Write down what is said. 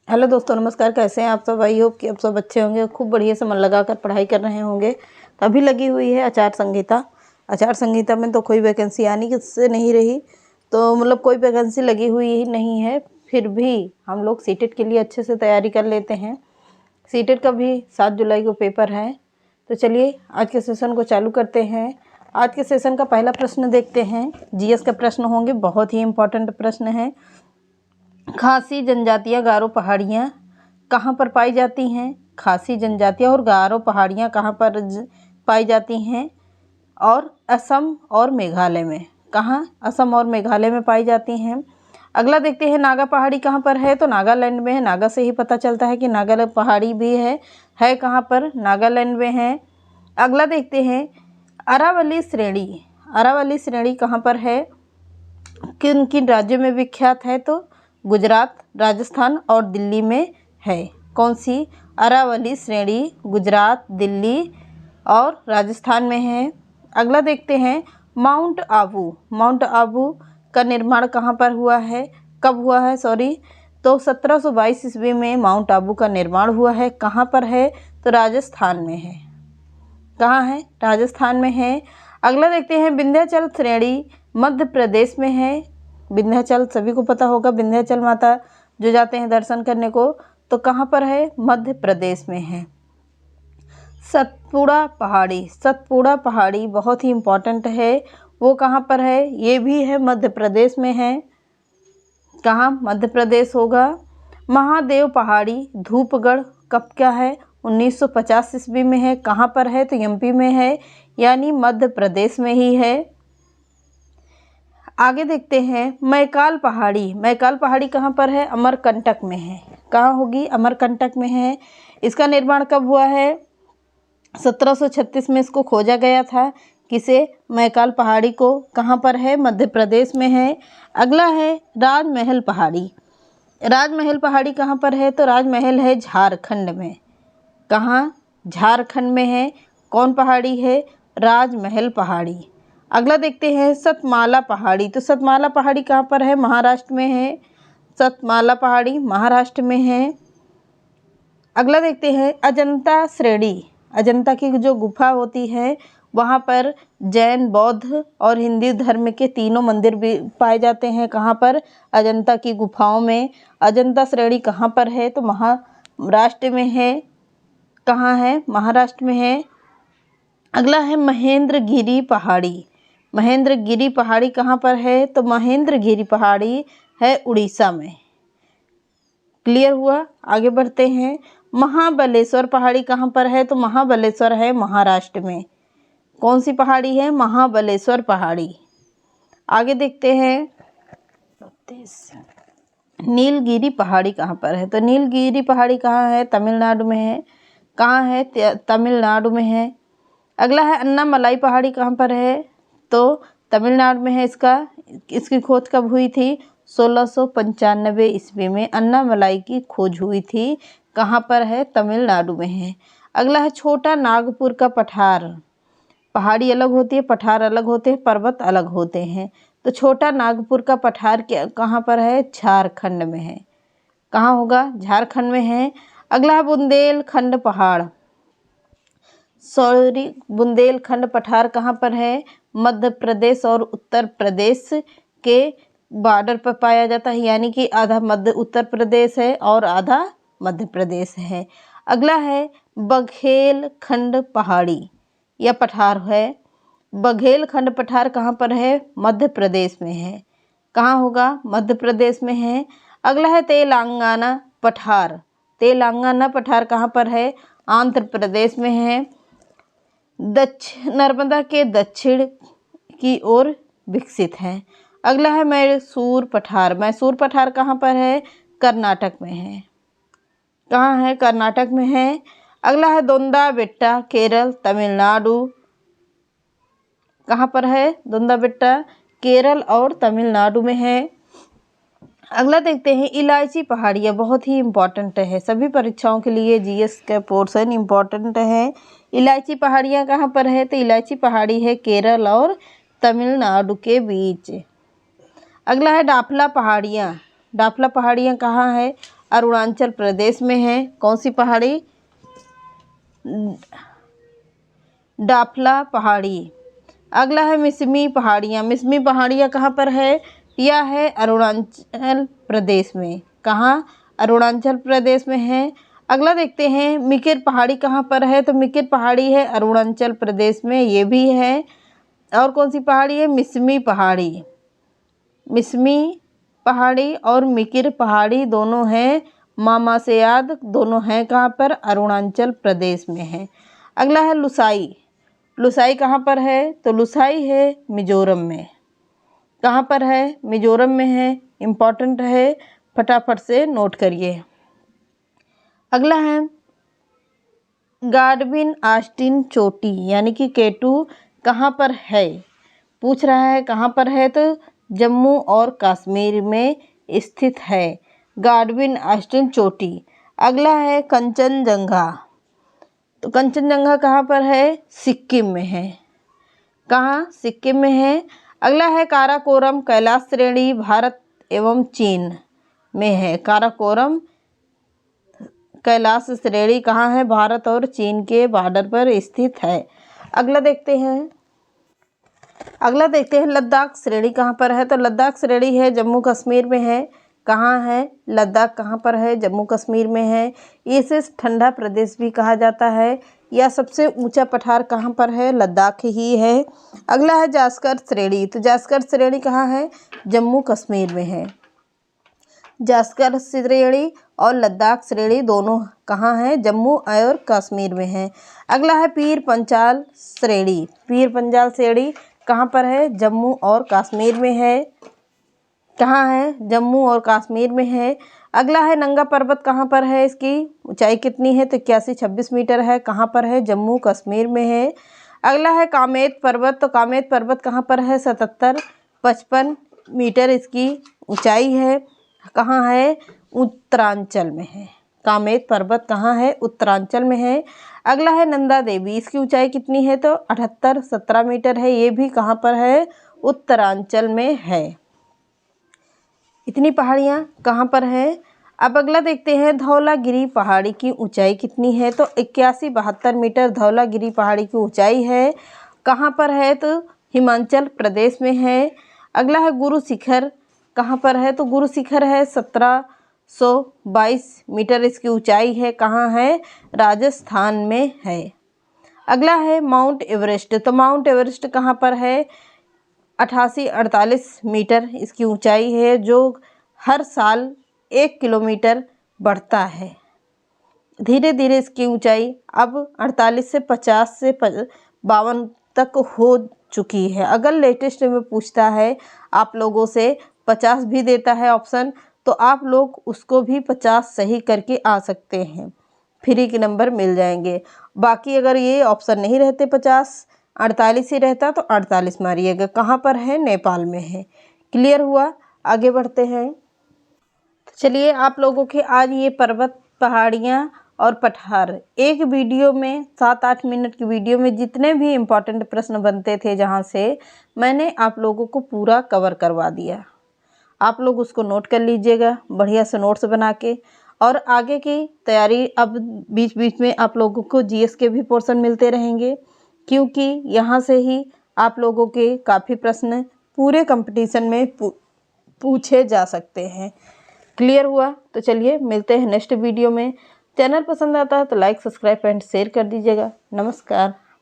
Hello दोस्तों, नमस्कार। कैसे हैं आप सब? आई होप कि आप सब अच्छे होंगे, खूब बढ़िया से मन लगाकर पढ़ाई कर रहे होंगे। तो अभी लगी हुई है आचार संहिता। आचार संहिता में तो कोई वैकेंसी आनी किससे नहीं रही, तो मतलब कोई वैकेंसी लगी हुई ही नहीं है। फिर भी हम लोग सीटेट के लिए अच्छे से तैयारी कर लेते हैं। सीटेट का भी 7 जुलाई को पेपर है। तो चलिए आज के सेशन को चालू करते हैं। आज के सेशन का पहला प्रश्न देखते हैं। जीएस का प्रश्न होंगे, बहुत ही इम्पोर्टेंट प्रश्न है। खासी जनजातियाँ गारो पहाड़ियाँ कहाँ पर पाई जाती हैं? खासी जनजातियाँ और गारो पहाड़ियाँ कहाँ पर पाई जाती हैं? और असम और मेघालय में। कहाँ? असम और मेघालय में पाई जाती हैं। अगला देखते हैं, नागा पहाड़ी कहाँ पर है? तो नागालैंड में है। नागा से ही पता चलता है कि नागा पहाड़ी भी है कहाँ पर? नागालैंड में है। अगला देखते हैं, अरावली श्रेणी। अरावली श्रेणी कहाँ पर है? किन किन राज्यों में विख्यात है? तो गुजरात, राजस्थान और दिल्ली में है। कौन सी? अरावली श्रेणी गुजरात, दिल्ली और राजस्थान में है। अगला देखते हैं, माउंट आबू। माउंट आबू का निर्माण कहाँ पर हुआ है? कब हुआ है? तो 1722 ईस्वी में माउंट आबू का निर्माण हुआ है। कहाँ पर है? तो राजस्थान में है। कहाँ है? राजस्थान में है। अगला देखते हैं, विंध्याचल श्रेणी मध्य प्रदेश में है। विंध्याचल सभी को पता होगा, विंध्याचल माता जो जाते हैं दर्शन करने को, तो कहाँ पर है? मध्य प्रदेश में है। सतपुड़ा पहाड़ी। सतपुड़ा पहाड़ी बहुत ही इम्पोर्टेंट है। वो कहाँ पर है? ये भी है मध्य प्रदेश में है। कहाँ? मध्य प्रदेश होगा। महादेव पहाड़ी धूपगढ़ कब क्या है? 1950 ईस्वी में है। कहाँ पर है? तो एमपी में है, यानी मध्य प्रदेश में ही है। आगे देखते हैं, मैकाल पहाड़ी। मैकाल पहाड़ी कहाँ पर है? अमरकंटक में है। कहाँ होगी? अमरकंटक में है। इसका निर्माण कब हुआ है? 1736 में इसको खोजा गया था। किसे? मैकाल पहाड़ी को। कहाँ पर है? मध्य प्रदेश में है। अगला है, राजमहल पहाड़ी। राजमहल पहाड़ी कहाँ पर है? तो राजमहल है झारखंड में। कहाँ? झारखंड में है। कौन पहाड़ी है? राजमहल पहाड़ी। अगला देखते हैं, सतमाला पहाड़ी। तो सतमाला पहाड़ी कहाँ पर है? महाराष्ट्र में है। सतमाला पहाड़ी महाराष्ट्र में है। अगला देखते हैं, अजंता श्रेणी। अजंता की जो गुफा होती है वहाँ पर जैन, बौद्ध और हिंदू धर्म के तीनों मंदिर भी पाए जाते हैं। कहाँ पर? अजंता की गुफाओं में। अजंता श्रेणी कहाँ पर है? तो महाराष्ट्र में है। कहाँ है? महाराष्ट्र में है। अगला है, महेंद्रगिरी पहाड़ी। महेंद्रगिरी पहाड़ी कहाँ पर है? तो महेंद्रगिरी पहाड़ी है उड़ीसा में। क्लियर हुआ? आगे बढ़ते हैं, महाबलेश्वर पहाड़ी कहाँ पर है? तो महाबलेश्वर है महाराष्ट्र में। कौन सी पहाड़ी है? महाबलेश्वर पहाड़ी। आगे देखते हैं, नीलगिरी पहाड़ी कहाँ पर है? तो नीलगिरी पहाड़ी कहाँ है? तमिलनाडु में है। कहाँ है? तमिलनाडु में है। अगला है, अन्नामलाई पहाड़ी कहाँ पर है? तो तमिलनाडु में है। इसकी खोज कब हुई थी? 1695 ईस्वी में अन्नामलाई की खोज हुई थी। कहाँ पर है? तमिलनाडु में है। अगला है, छोटा नागपुर का पठार। पहाड़ी अलग होती है, पठार अलग होते हैं, पर्वत अलग होते हैं। तो छोटा नागपुर का पठार कहाँ पर है? झारखंड में है। कहाँ होगा? झारखंड में है। अगला है, बुंदेलखंड पहाड़। बुंदेलखंड पठार कहाँ पर है? मध्य प्रदेश और उत्तर प्रदेश के बॉर्डर पर पाया जाता है, यानी कि आधा मध्य उत्तर प्रदेश है और आधा मध्य प्रदेश है। अगला है, बघेलखंड पहाड़ी या पठार है। बघेलखंड पठार कहाँ पर है? मध्य प्रदेश में है। कहाँ होगा? मध्य प्रदेश में है। अगला है, तेलंगाना पठार। तेलंगाना पठार कहाँ पर है? आंध्र प्रदेश में है। नर्मदा के दक्षिण की ओर विकसित है। अगला है, मैसूर पठार। मैसूर पठार कहाँ पर है? कर्नाटक में है। कहाँ है? कर्नाटक में है। अगला है, दोंदा बेट्टा केरल, तमिलनाडु। कहाँ पर है? दोंदा बेट्टा केरल और तमिलनाडु में है। अगला देखते हैं, इलायची पहाड़ियाँ बहुत ही इम्पोर्टेंट है, सभी परीक्षाओं के लिए जीएस का पोर्शन इम्पोर्टेंट है। इलायची पहाड़ियाँ कहाँ पर है? तो इलायची पहाड़ी है केरल और तमिलनाडु के बीच। अगला है, डाफला पहाड़ियाँ। डाफला पहाड़ियाँ कहाँ है? अरुणाचल प्रदेश में है। कौन सी पहाड़ी? डाफला पहाड़ी। अगला है मिसमी पहाड़ियाँ। मिसमी पहाड़ियाँ कहाँ पर है? यह है अरुणाचल प्रदेश में। कहाँ? अरुणाचल प्रदेश में है। अगला देखते हैं मिकिर पहाड़ी कहाँ पर है? तो मिकिर पहाड़ी है अरुणाचल प्रदेश में, ये भी है। और कौन सी पहाड़ी है? मिसमी पहाड़ी। मिसमी पहाड़ी और मिकिर पहाड़ी दोनों हैं मामा से याद, दोनों हैं कहाँ पर? अरुणाचल प्रदेश में है। अगला है लुसाई। लुसाई कहाँ पर है? तो लुसाई है मिजोरम में। कहाँ पर है? मिजोरम में है। इम्पॉर्टेंट है, फटाफट से नोट करिए। अगला है गाडविन ऑस्टिन चोटी यानी कि केटू कहाँ पर है? पूछ रहा है कहाँ पर है, तो जम्मू और कश्मीर में स्थित है गाडविन ऑस्टिन चोटी। अगला है कंचनजंगा। तो कंचनजंगा कहाँ पर है? सिक्किम में है। कहाँ? सिक्किम में है। अगला है काराकोरम कैलाश श्रेणी भारत एवं चीन में है। काराकोरम कैलाश श्रेणी कहाँ है? भारत और चीन के बॉर्डर पर स्थित है। अगला देखते हैं लद्दाख श्रेणी कहाँ पर है? तो लद्दाख श्रेणी है जम्मू कश्मीर में है। कहाँ है? लद्दाख कहाँ पर है? जम्मू कश्मीर में है। इसे ठंडा प्रदेश भी कहा जाता है। यह सबसे ऊंचा पठार कहाँ पर है? लद्दाख ही है। अगला है जास्कर श्रेणी। तो जास्कर श्रेणी कहाँ है? जम्मू कश्मीर में है। जास्कर श्रेणी और लद्दाख श्रेणी दोनों कहाँ हैं? जम्मू और कश्मीर में है। अगला है पीर पंचाल श्रेणी। पीर पंचाल श्रेणी कहाँ पर है? जम्मू और कश्मीर में है। कहाँ है? जम्मू और कश्मीर में है। अगला है नंगा पर्वत कहाँ पर है? इसकी ऊंचाई कितनी है? तो 81-26 मीटर है। कहाँ पर है? जम्मू कश्मीर में है। अगला है कामेत पर्वत। तो कामेत पर्वत कहाँ पर है? 77-55 मीटर इसकी ऊंचाई है। कहाँ है? उत्तरांचल में है। कामेत पर्वत कहाँ है? उत्तरांचल में है। अगला है नंदा देवी। इसकी ऊंचाई कितनी है? तो 78-17 मीटर है। ये भी कहाँ पर है? उत्तरांचल में है। इतनी पहाड़ियाँ कहाँ पर है? अब अगला देखते हैं धौलागिरी पहाड़ी की ऊंचाई कितनी है? तो 81-72 मीटर धौलागिरी पहाड़ी की ऊंचाई है। कहाँ पर है? तो हिमाचल प्रदेश में है। अगला है गुरु शिखर कहाँ पर है? तो गुरु शिखर है 1722 मीटर इसकी ऊंचाई है। कहाँ है? राजस्थान में है। अगला है माउंट एवरेस्ट। तो माउंट एवरेस्ट कहाँ पर है? 88-48 मीटर इसकी ऊंचाई है, जो हर साल 1 किलोमीटर बढ़ता है। धीरे धीरे इसकी ऊंचाई अब 48 से 50 से 52 तक हो चुकी है। अगर लेटेस्ट में पूछता है आप लोगों से 50 भी देता है ऑप्शन, तो आप लोग उसको भी 50 सही करके आ सकते हैं, फ्री के नंबर मिल जाएंगे। बाकी अगर ये ऑप्शन नहीं रहते 50, 48 ही रहता तो 48 मारिएगा। कहाँ पर है? नेपाल में है। क्लियर हुआ? आगे बढ़ते हैं। चलिए आप लोगों के आज ये पर्वत, पहाड़ियाँ और पठार एक वीडियो में 7-8 मिनट की वीडियो में जितने भी इम्पोर्टेंट प्रश्न बनते थे जहाँ से मैंने आप लोगों को पूरा कवर करवा दिया। आप लोग उसको नोट कर लीजिएगा बढ़िया से नोट्स बना के, और आगे की तैयारी अब बीच बीच में आप लोगों को जीएस के भी पोर्शन मिलते रहेंगे, क्योंकि यहाँ से ही आप लोगों के काफ़ी प्रश्न पूरे कंपटीशन में पूछे जा सकते हैं। क्लियर हुआ? तो चलिए मिलते हैं नेक्स्ट वीडियो में। चैनल पसंद आता है तो लाइक, सब्सक्राइब एंड शेयर कर दीजिएगा। नमस्कार।